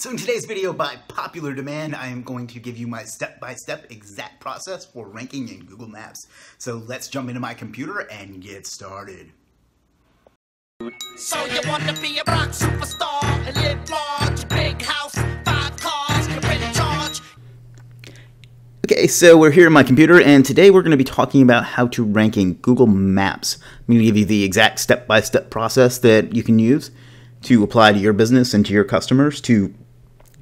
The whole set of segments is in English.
So in today's video, by popular demand, I am going to give you my step-by-step exact process for ranking in Google Maps. So let's jump into my computer and get started. So you want to be a rock superstar and live large, big house, 5 cars, you're in charge. Okay, so we're here in my computer, and today we're going to be talking about how to rank in Google Maps. I'm going to give you the exact step-by-step process that you can use to apply to your business and to your customers to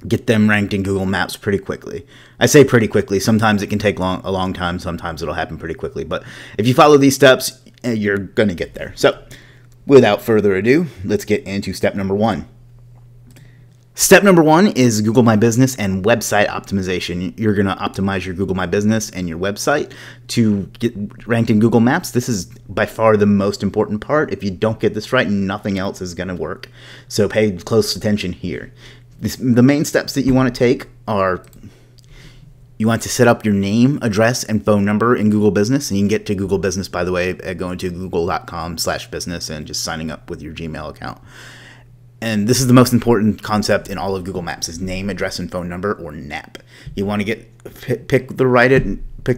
get them ranked in Google Maps pretty quickly. I say pretty quickly. Sometimes it can take a long time. Sometimes it'll happen pretty quickly. But if you follow these steps, you're going to get there. So without further ado, let's get into step number 1. Step number 1 is Google My Business and website optimization. You're going to optimize your Google My Business and your website to get ranked in Google Maps. This is by far the most important part. If you don't get this right, nothing else is going to work. So pay close attention here. The main steps that you want to take are you want to set up your name, address, and phone number in Google Business. And you can get to Google Business, by the way, at going to google.com/business and just signing up with your Gmail account. And this is the most important concept in all of Google Maps is name, address, and phone number, or NAP. You want to pick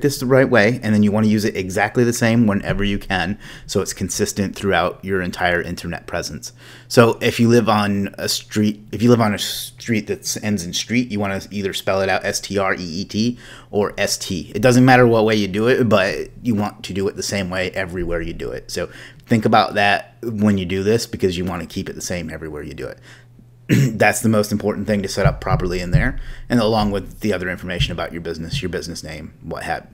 this the right way, and then you want to use it exactly the same whenever you can, so it's consistent throughout your entire internet presence. So if you live on a street, that ends in street, you want to either spell it out S-T-R-E-E-T or S-T. It doesn't matter what way you do it, but you want to do it the same way everywhere you do it. So think about that when you do this, because you want to keep it the same everywhere you do it. That's the most important thing to set up properly in there, and along with the other information about your business name, what have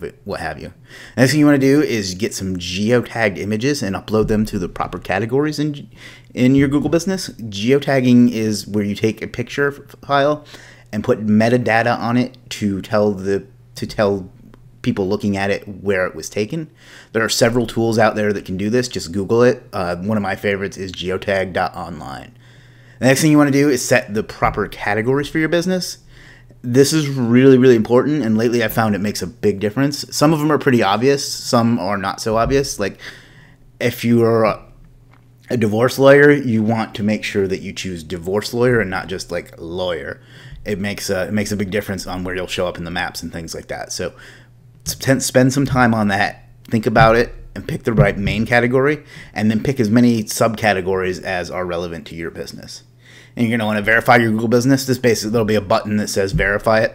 you. Next thing you want to do is get some geotagged images and upload them to the proper categories in your Google Business. Geotagging is where you take a picture file and put metadata on it to tell people looking at it where it was taken. There are several tools out there that can do this. Just Google it. One of my favorites is geotag.online. The next thing you want to do is set the proper categories for your business. This is really, really important, and lately I found it makes a big difference. Some of them are pretty obvious, some are not so obvious. Like if you're a divorce lawyer, you want to make sure that you choose divorce lawyer and not just like lawyer. It makes a big difference on where you'll show up in the maps and things like that. So spend some time on that, think about it, and pick the right main category, and then pick as many subcategories as are relevant to your business. And you're going to want to verify your Google Business. There'll be a button that says verify it,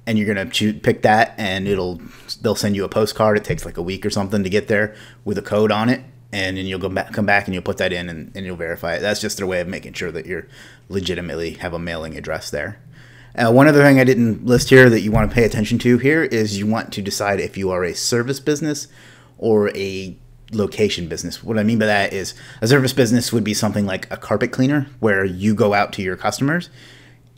and you're going to pick that, and they'll send you a postcard. It takes like a week or something to get there with a code on it, and then you'll come back and you'll put that in and you'll verify it. That's just their way of making sure that you're legitimately have a mailing address there. One other thing I didn't list here that you want to pay attention to here is you want to decide if you are a service business or a location business. What I mean by that is a service business would be something like a carpet cleaner where you go out to your customers,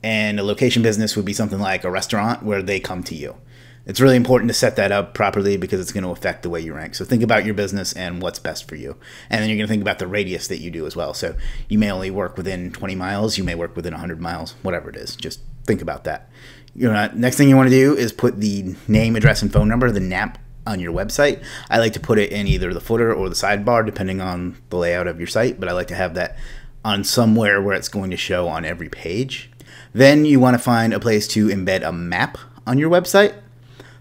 and a location business would be something like a restaurant where they come to you. It's really important to set that up properly because it's going to affect the way you rank. So think about your business and what's best for you. And then you're going to think about the radius that you do as well. So you may only work within 20 miles, you may work within 100 miles, whatever it is. Just think about that. Next thing you want to do is put the name, address, and phone number, the NAP, on your website. I like to put it in either the footer or the sidebar depending on the layout of your site, but I like to have that on somewhere where it's going to show on every page. Then you want to find a place to embed a map on your website.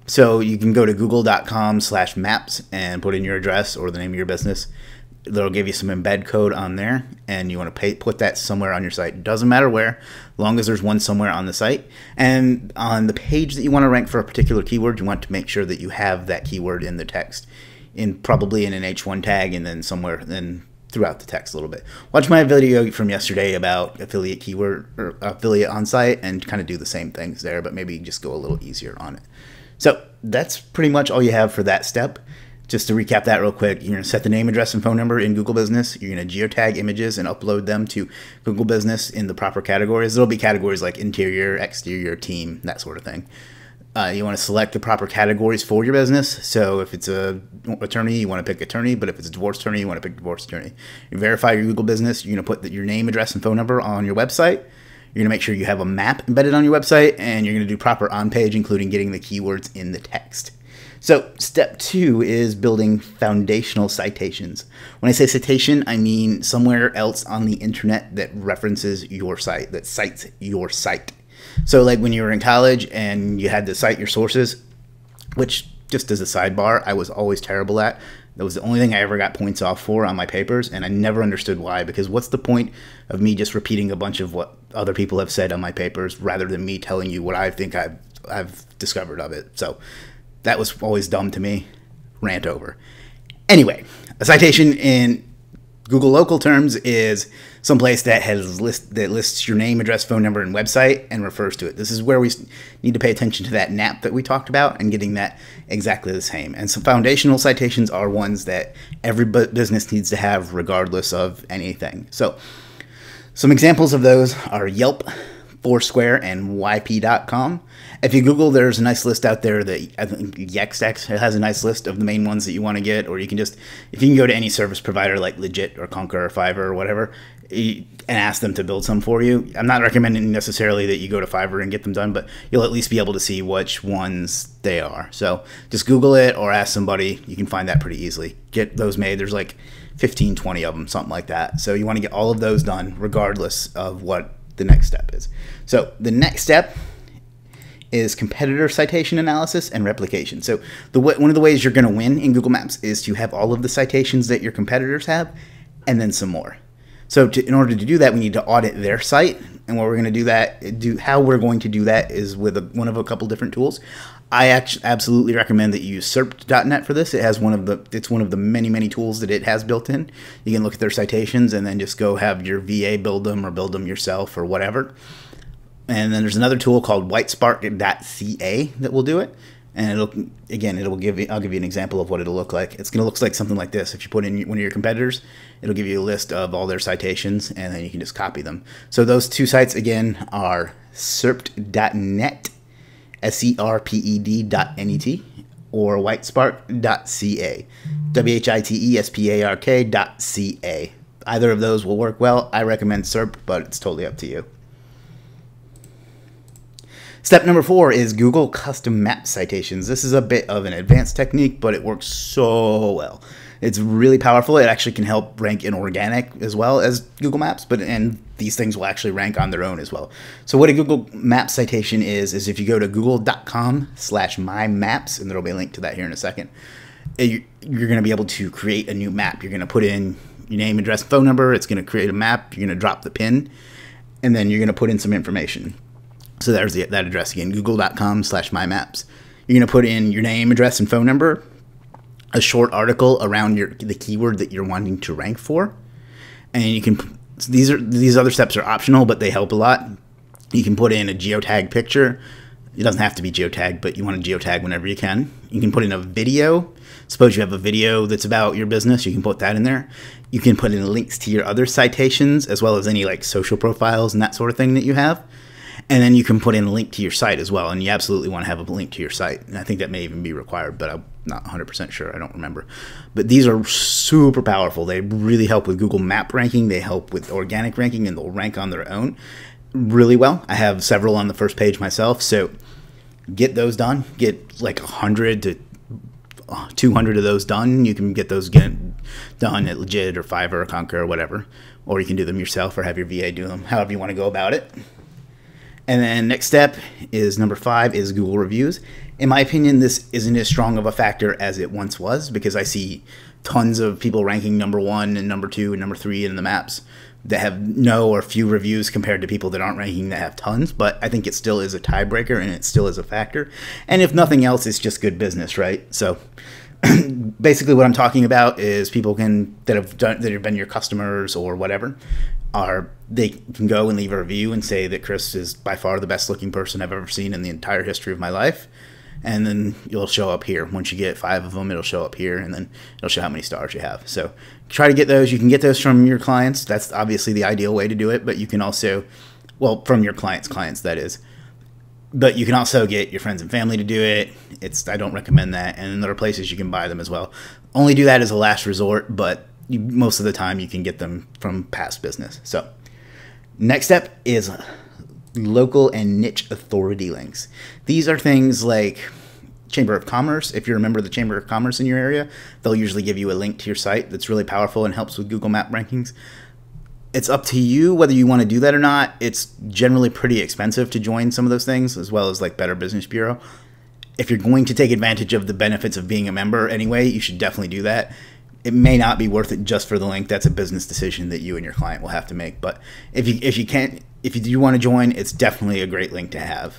So you can go to google.com/maps and put in your address or the name of your business. They'll give you some embed code on there, and you want to put that somewhere on your site. Doesn't matter where, as long as there's one somewhere on the site. And on the page that you want to rank for a particular keyword, you want to make sure that you have that keyword in the text, probably in an H1 tag, and then somewhere throughout the text a little bit. Watch my video from yesterday about affiliate keyword or affiliate on site and kind of do the same things there, but maybe just go a little easier on it. So that's pretty much all you have for that step. Just to recap that real quick, you're going to set the name, address, and phone number in Google Business. You're going to geotag images and upload them to Google Business in the proper categories. There'll be categories like interior, exterior, team, that sort of thing. You want to select the proper categories for your business. So if it's an attorney, you want to pick attorney, but if it's a divorce attorney, you want to pick divorce attorney. You verify your Google Business. You're going to put your name, address, and phone number on your website. You're going to make sure you have a map embedded on your website, and you're going to do proper on-page, including getting the keywords in the text. So step 2 is building foundational citations. When I say citation, I mean somewhere else on the internet that references your site, that cites your site. So like when you were in college and you had to cite your sources, which just as a sidebar, I was always terrible at. That was the only thing I ever got points off for on my papers, and I never understood why, because what's the point of me just repeating a bunch of what other people have said on my papers rather than me telling you what I think I've discovered of it? So that was always dumb to me. Rant over. Anyway, a citation in Google local terms is someplace that lists your name, address, phone number, and website and refers to it. This is where we need to pay attention to that NAP that we talked about and getting that exactly the same. And some foundational citations are ones that every business needs to have regardless of anything. So some examples of those are Yelp, Foursquare, and YP.com. If you Google, there's a nice list out there that I think Yextex has a nice list of the main ones that you want to get, or you can just, if you can go to any service provider like Legiit or Concur or Fiverr or whatever, and ask them to build some for you. I'm not recommending necessarily that you go to Fiverr and get them done, but you'll at least be able to see which ones they are. So just Google it or ask somebody. You can find that pretty easily. Get those made. There's like 15, 20 of them, something like that. So you want to get all of those done regardless of what the next step is. So the next step is competitor citation analysis and replication. So one of the ways you're going to win in Google Maps is to have all of the citations that your competitors have and then some more. So in order to do that, we need to audit their site. And what we're going to how we're going to do that is with one of a couple different tools. I absolutely recommend that you use SERP.net for this. It's one of the many tools that it has built in. You can look at their citations and then just go have your VA build them or build them yourself or whatever. And then there's another tool called whitespark.ca that will do it. And I'll give you an example of what it'll look like. It's going to look like something like this. If you put in one of your competitors, it'll give you a list of all their citations, and then you can just copy them. So those two sites again are serped.net, serped.net, or whitespark.ca, whitespark.ca. Either of those will work well. I recommend SERP, but it's totally up to you. Step number 4 is Google Custom Map Citations. This is a bit of an advanced technique, but it works so well. It's really powerful. It actually can help rank in organic as well as Google Maps, and these things will actually rank on their own as well. So what a Google Maps citation is if you go to google.com/mymaps, and there will be a link to that here in a second, you're going to be able to create a new map. You're going to put in your name, address, phone number. It's going to create a map. You're going to drop the pin, and then you're going to put in some information. So there's that address again, google.com/mymaps. You're going to put in your name, address, and phone number, a short article around the keyword that you're wanting to rank for. And you can, these other steps are optional, but they help a lot. You can put in a geotag picture. It doesn't have to be geotagged, but you want to geotag whenever you can. You can put in a video. Suppose you have a video that's about your business. You can put that in there. You can put in links to your other citations, as well as any like social profiles and that sort of thing that you have. And then you can put in a link to your site as well. And you absolutely want to have a link to your site. And I think that may even be required, but I'm not 100% sure. I don't remember. But these are super powerful. They really help with Google Map ranking. They help with organic ranking, and they'll rank on their own really well. I have several on the first page myself. So get those done. Get like 100 to 200 of those done. You can get those done at Legiit or Fiverr or Concur or whatever. Or you can do them yourself or have your VA do them, however you want to go about it. And then next step is number 5 is Google reviews. In my opinion, this isn't as strong of a factor as it once was, because I see tons of people ranking number 1 and number 2 and number 3 in the maps that have no or few reviews compared to people that aren't ranking that have tons. But I think it still is a tiebreaker, and it still is a factor. And if nothing else, it's just good business, right? So basically what I'm talking about is people that have been your customers or whatever, they can go and leave a review and say that Chris is by far the best looking person I've ever seen in the entire history of my life. And then you'll show up here. Once you get 5 of them, it'll show up here, and then it'll show how many stars you have. So try to get those. You can get those from your clients. That's obviously the ideal way to do it, but you can also, well, from your clients, that is. But you can also get your friends and family to do it. I don't recommend that. And there are places you can buy them as well. Only do that as a last resort, but most of the time you can get them from past business. So next step is local and niche authority links. These are things like Chamber of Commerce. If you're a member of the Chamber of Commerce in your area, they'll usually give you a link to your site that's really powerful and helps with Google Map rankings. It's up to you whether you want to do that or not. It's generally pretty expensive to join some of those things, as well as like Better Business Bureau. If you're going to take advantage of the benefits of being a member anyway, you should definitely do that. It may not be worth it just for the link. That's a business decision that you and your client will have to make. But if you do want to join, it's definitely a great link to have.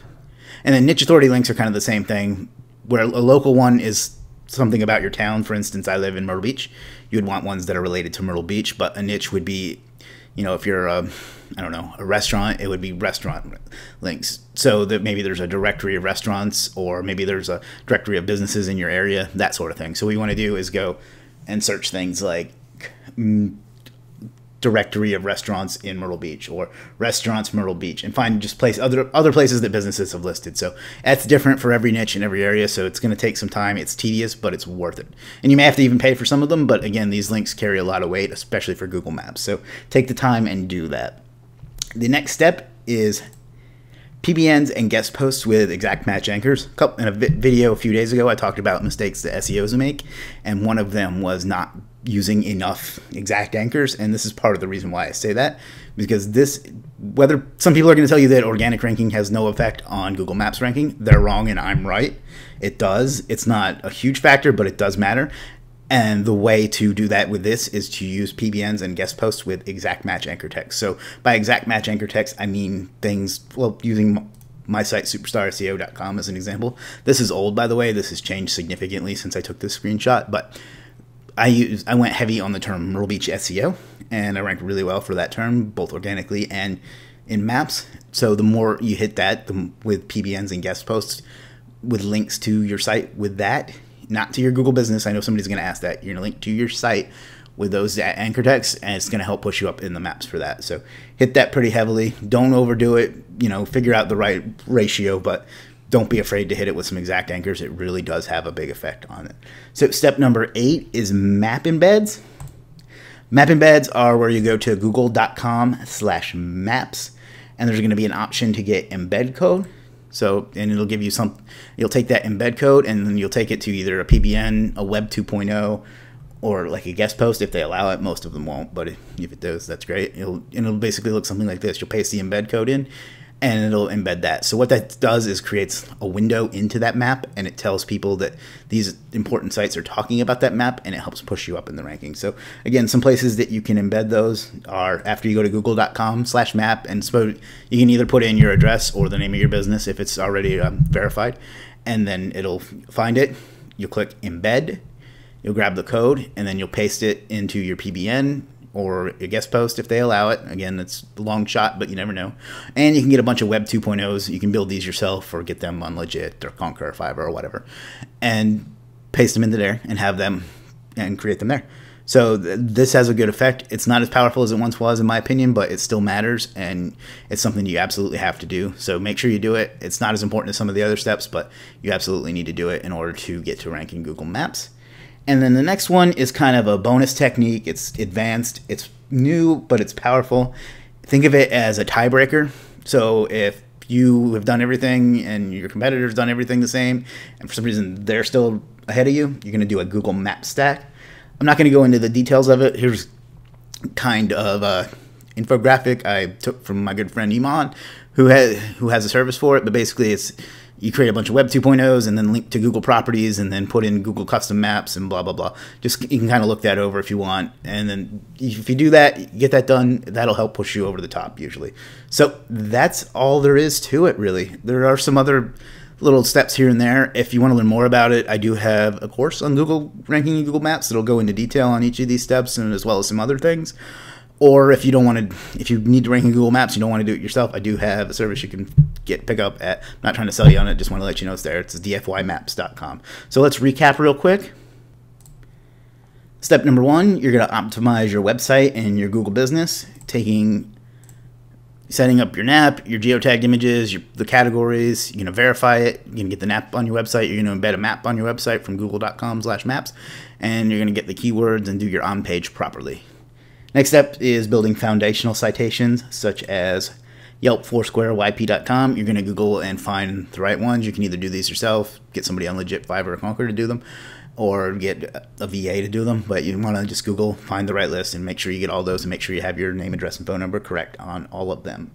And then niche authority links are kind of the same thing, where a local one is something about your town. For instance, I live in Myrtle Beach. You would want ones that are related to Myrtle Beach, but a niche would be, if you're a restaurant, it would be restaurant links. So that maybe there's a directory of restaurants, or maybe there's a directory of businesses in your area, that sort of thing. So what you want to do is go and search things like directory of restaurants in Myrtle Beach, or restaurants Myrtle Beach, and find just other places that businesses have listed. So that's different for every niche in every area, so it's going to take some time. It's tedious, but it's worth it. And you may have to even pay for some of them, but again, these links carry a lot of weight, especially for Google Maps. So take the time and do that. The next step is PBNs and guest posts with exact match anchors. In a video a few days ago, I talked about mistakes that SEOs make, and one of them was not using enough exact anchors, and this is part of the reason why I say that, because whether some people are going to tell you that organic ranking has no effect on Google Maps ranking, they're wrong and I'm right. It does. It's not a huge factor, but it does matter. And the way to do that with this is to use PBNs and guest posts with exact match anchor text. So by exact match anchor text, I mean things, using my site, superstarseo.com, as an example. This is old, by the way. This has changed significantly since I took this screenshot, but I went heavy on the term Myrtle Beach SEO, and I ranked really well for that term, both organically and in maps. So the more you hit that with PBNs and guest posts with links to your site with that, not to your Google business. I know somebody's going to ask that. You're going to link to your site with those anchor texts, and it's going to help push you up in the maps for that. So hit that pretty heavily. Don't overdo it. Figure out the right ratio, but don't be afraid to hit it with some exact anchors. It really does have a big effect on it. So step number 8 is map embeds. Map embeds are where you go to google.com/maps, and there's going to be an option to get embed code. So, and it'll give you you'll take that embed code, and then you'll take it to either a PBN, a Web 2.0, or like a guest post if they allow it. Most of them won't, but if it does, that's great. It'll basically look something like this. You'll paste the embed code in, and it'll embed that. So what that does is creates a window into that map, and it tells people that these important sites are talking about that map, and it helps push you up in the ranking. So again, some places that you can embed those are after you go to google.com/map, and so you can either put in your address or the name of your business if it's already verified, and then it'll find it. You'll click embed, you'll grab the code, and then you'll paste it into your PBN or a guest post if they allow it. Again, it's a long shot, but you never know. And you can get a bunch of Web 2.0s. You can build these yourself or get them on Legiit or Conquer or Fiverr or whatever, and paste them into there and have them and create them there. So this has a good effect. It's not as powerful as it once was, in my opinion, but it still matters, and it's something you absolutely have to do. So make sure you do it. It's not as important as some of the other steps, but you absolutely need to do it in order to get to rank in Google Maps. And then the next one is kind of a bonus technique. It's advanced, it's new, but it's powerful. Think of it as a tiebreaker. So if you have done everything and your competitor's done everything the same, and for some reason they're still ahead of you, you're going to do a Google Map stack. I'm not going to go into the details of it. Here's kind of a infographic I took from my good friend Iman, who has a service for it. But basically, it's you create a bunch of Web 2.0s and then link to Google properties and then put in Google custom maps and blah, blah, blah. Just you can kind of look that over if you want. And then if you do that, get that done, that'll help push you over the top usually. So that's all there is to it, really. There are some other little steps here and there. If you want to learn more about it, I do have a course on Google ranking in Google Maps that'll go into detail on each of these steps, and as well as some other things. Or if you don't want to, if you need to rank in Google Maps, you don't want to do it yourself, I do have a service you can pick up at. I'm not trying to sell you on it, just want to let you know it's there. It's dfymaps.com. So let's recap real quick. Step number 1, you're going to optimize your website and your Google business, setting up your NAP, your geotagged images, the categories. You're going to verify it. You're going to get the NAP on your website. You're going to embed a map on your website from google.com/maps, and you're going to get the keywords and do your on-page properly. Next step is building foundational citations such as Yelp, Foursquare, YP.com. You're going to Google and find the right ones. You can either do these yourself, get somebody on Legiit, Fiverr, or Conquer to do them, or get a VA to do them, but you want to just Google, find the right list, and make sure you get all those, and make sure you have your name, address, and phone number correct on all of them.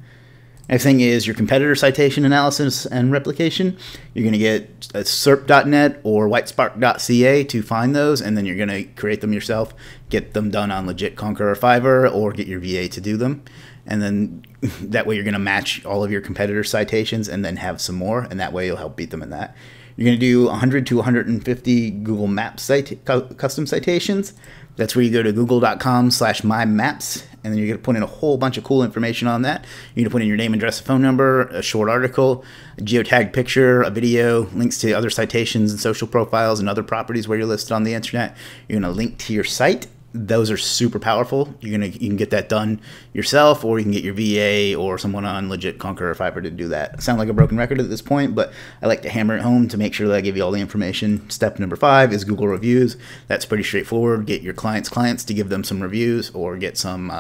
Next thing is your competitor citation analysis and replication. You're going to get SERP.net or whitespark.ca to find those, and then you're going to create them yourself, get them done on Legiit, Conquer, or Fiverr, or get your VA to do them. And then that way you're going to match all of your competitor citations and then have some more, and that way you'll help beat them in that. You're going to do 100 to 150 Google Maps custom citations. That's where you go to google.com/mymaps, and then you're going to put in a whole bunch of cool information on that. You're going to put in your name, address, phone number, a short article, a geotagged picture, a video, links to other citations and social profiles and other properties where you're listed on the internet. You're going to link to your site. Those are super powerful. You can get that done yourself, or you can get your VA or someone on Legiit, Conquer, or Fiverr to do that. I sound like a broken record at this point, but I like to hammer it home to make sure that I give you all the information. Step number 5 is Google reviews. That's pretty straightforward. Get your clients to give them some reviews, or get some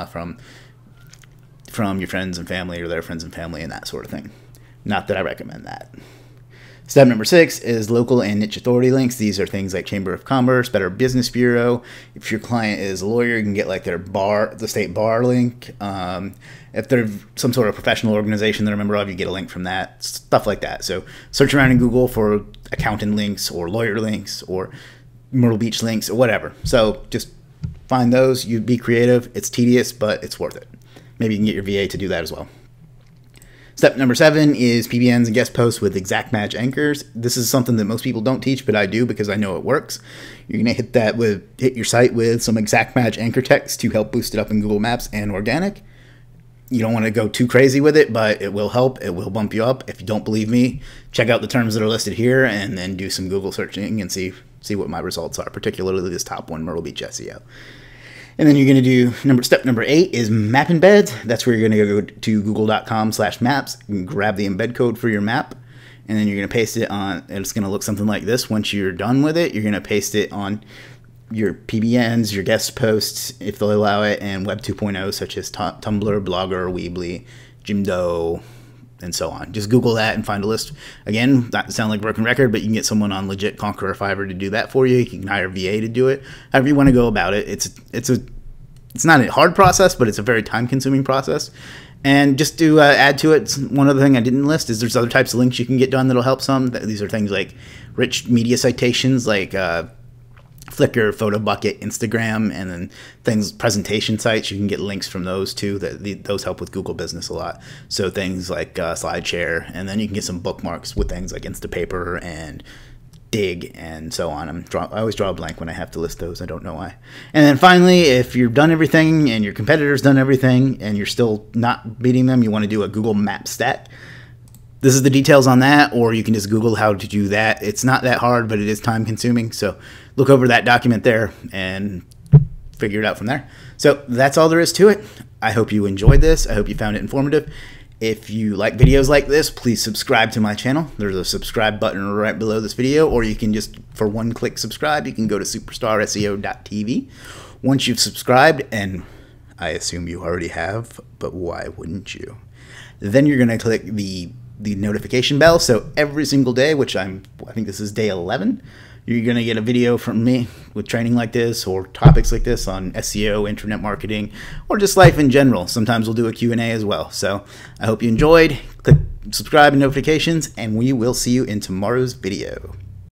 from your friends and family or their friends and family and that sort of thing. Not that I recommend that. Step number 6 is local and niche authority links. These are things like Chamber of Commerce, Better Business Bureau. If your client is a lawyer, you can get like their bar, the state bar link. If they're some sort of professional organization they're a member of, you get a link from that, stuff like that. So search around in Google for accountant links or lawyer links or Myrtle Beach links or whatever. So just find those. You be creative. It's tedious, but it's worth it. Maybe you can get your VA to do that as well. Step number 7 is PBNs and guest posts with exact match anchors. This is something that most people don't teach, but I do because I know it works. You're going to hit your site with some exact match anchor text to help boost it up in Google Maps and organic. You don't want to go too crazy with it, but it will help. It will bump you up. If you don't believe me, check out the terms that are listed here and then do some Google searching and see what my results are, particularly this top one, Myrtle Beach SEO. And then you're going to do step number 8 is map embeds. That's where you're going to go to google.com/maps and grab the embed code for your map. And then you're going to paste it on, and it's going to look something like this. Once you're done with it, you're going to paste it on your PBNs, your guest posts, if they'll allow it, and Web 2.0, such as Tumblr, Blogger, Weebly, Jimdo, and so on. Just Google that and find a list. Again, not to sound like a broken record, but you can get someone on Legiit, Conquer, or Fiverr to do that for you. You can hire a VA to do it. However you want to go about it. It's not a hard process, but it's a very time-consuming process. And just to add to it, one other thing I didn't list is there's other types of links you can get done that'll help some. These are things like rich media citations, like Flickr, PhotoBucket, Instagram, and then things, presentation sites. You can get links from those too. Those help with Google Business a lot. So things like SlideShare, and then you can get some bookmarks with things like Instapaper and Dig and so on. I always draw a blank when I have to list those. I don't know why. And then finally, if you've done everything and your competitor's done everything and you're still not beating them, you want to do a Google Map stat. This is the details on that, or you can just Google how to do that. It's not that hard, but it is time consuming. So look over that document there and figure it out from there. So that's all there is to it. I hope you enjoyed this. I hope you found it informative. If you like videos like this, please subscribe to my channel. There's a subscribe button right below this video, or you can just, for one click subscribe, you can go to superstarseo.tv. Once you've subscribed, and I assume you already have, but why wouldn't you? Then you're going to click the notification bell. So every single day, which I think this is day 11, you're going to get a video from me with training like this or topics like this on SEO, internet marketing, or just life in general. Sometimes we'll do a Q&A as well. So I hope you enjoyed. Click subscribe and notifications, and we will see you in tomorrow's video.